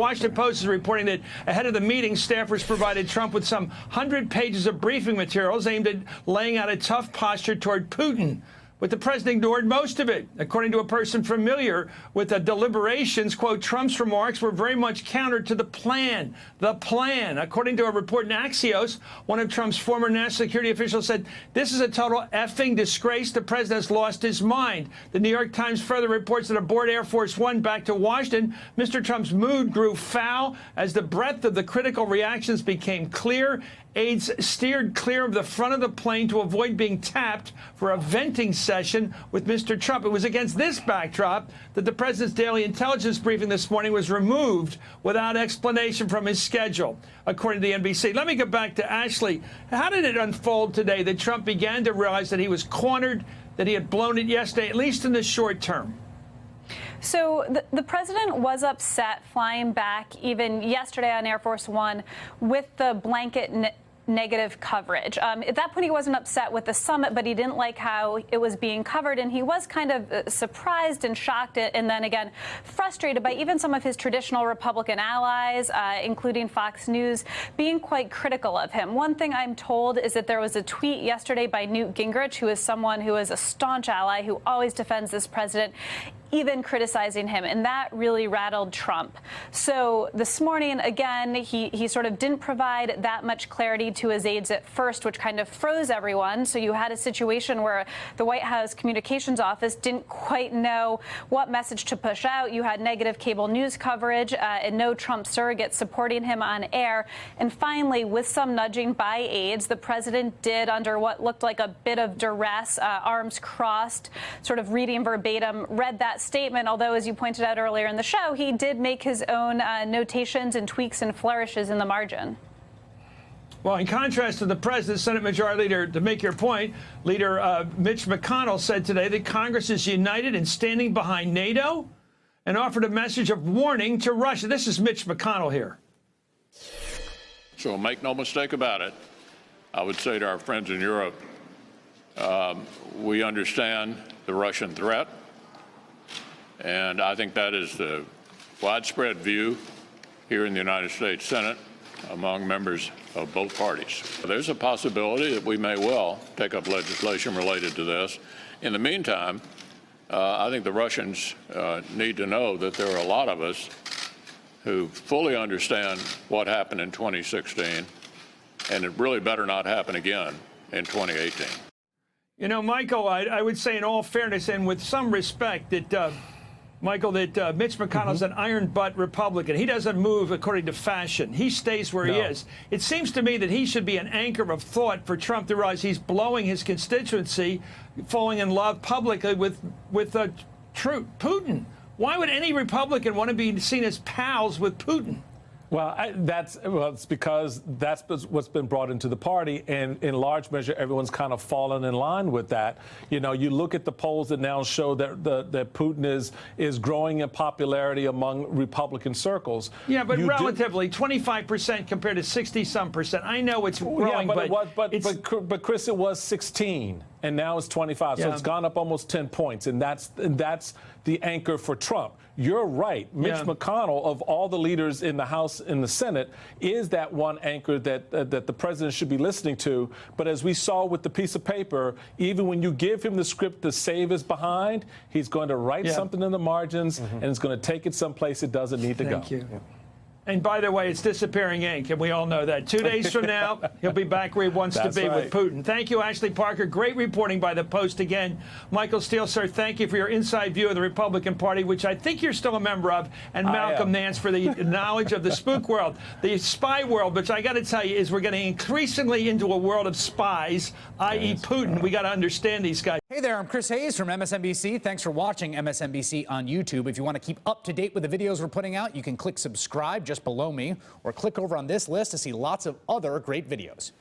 Washington Post is reporting that ahead of the meeting, staffers provided Trump with some 100 pages of briefing materials aimed at laying out a tough posture toward Putin. But the president ignored most of it. According to a person familiar with the deliberations, quote, Trump's remarks were very much counter to the plan. The plan. According to a report in Axios, one of Trump's former national security officials said, this is a total effing disgrace. The president's lost his mind. The New York Times further reports that aboard Air Force One back to Washington, Mr. Trump's mood grew foul as the breadth of the critical reactions became clear. Aides steered clear of the front of the plane to avoid being tapped for a venting session with Mr. Trump. It was against this backdrop that the president's daily intelligence briefing this morning was removed without explanation from his schedule, according to the NBC. Let me get back to Ashley. How did it unfold today that Trump began to realize that he was cornered, that he had blown it yesterday, at least in the short term? So the president was upset flying back even yesterday on Air Force One with the blanket negative coverage. At that point, he wasn't upset with the summit, but he didn't like how it was being covered. And he was kind of surprised and shocked and then again frustrated by even some of his traditional Republican allies, including Fox News, being quite critical of him. One thing I'm told is that there was a tweet yesterday by Newt Gingrich, who is someone who is a staunch ally, who always defends this president, even criticizing him, and that really rattled Trump. So this morning, again, he sort of didn't provide that much clarity to his aides at first, which kind of froze everyone. So you had a situation where the White House communications office didn't quite know what message to push out. You had negative cable news coverage and no Trump surrogate supporting him on air. And finally, with some nudging by aides, the president did, under what looked like a bit of duress, arms crossed, sort of reading verbatim, read that statement, although, as you pointed out earlier in the show, he did make his own notations and tweaks and flourishes in the margin. Well, in contrast to the president, Senate Majority Leader, to make your point, Leader Mitch McConnell said today that Congress is united in standing behind NATO and offered a message of warning to Russia. This is Mitch McConnell here. So make no mistake about it. I would say to our friends in Europe, we understand the Russian threat. And I think that is the widespread view here in the United States Senate among members of both parties. There's a possibility that we may well take up legislation related to this. In the meantime, I think the Russians need to know that there are a lot of us who fully understand what happened in 2016, and it really better not happen again in 2018. You know, Michael, I would say in all fairness and with some respect that Michael, that Mitch McConnell's an iron-butt Republican. He doesn't move according to fashion. He stays where he is. It seems to me that he should be an anchor of thought for Trump to realize he's blowing his constituency, falling in love publicly with Putin. Why would any Republican want to be seen as pals with Putin? Well, it's because that's what's been brought into the party, and in large measure, everyone's kind of fallen in line with that. You know, you look at the polls that now show that that Putin is growing in popularity among Republican circles. Yeah, but relatively, 25% compared to 60-some percent. I know it's growing, but Chris, it was 16, and now it's 25, so it's gone up almost 10 points, and that's the anchor for Trump. You're right. Mitch McConnell, of all the leaders in the House and the Senate, is that one anchor that the president should be listening to. But as we saw with the piece of paper, even when you give him the script to save his behind, he's going to write something in the margins, and it's going to take it someplace it doesn't need to go. Thank you. And by the way, it's disappearing ink, and we all know that. 2 days from now, he'll be back where he wants to be with Putin. Thank you, Ashley Parker. Great reporting by the Post again. Michael Steele, sir, thank you for your inside view of the Republican Party, which I think you're still a member of, and Malcolm Nance for the knowledge of the spook world, the spy world, which I got to tell you is we're getting increasingly into a world of spies, i.e. Putin. We got to understand these guys. Hey there, I'm Chris Hayes from MSNBC. Thanks for watching MSNBC on YouTube. If you want to keep up to date with the videos we're putting out, you can click subscribe just below me, or click over on this list to see lots of other great videos.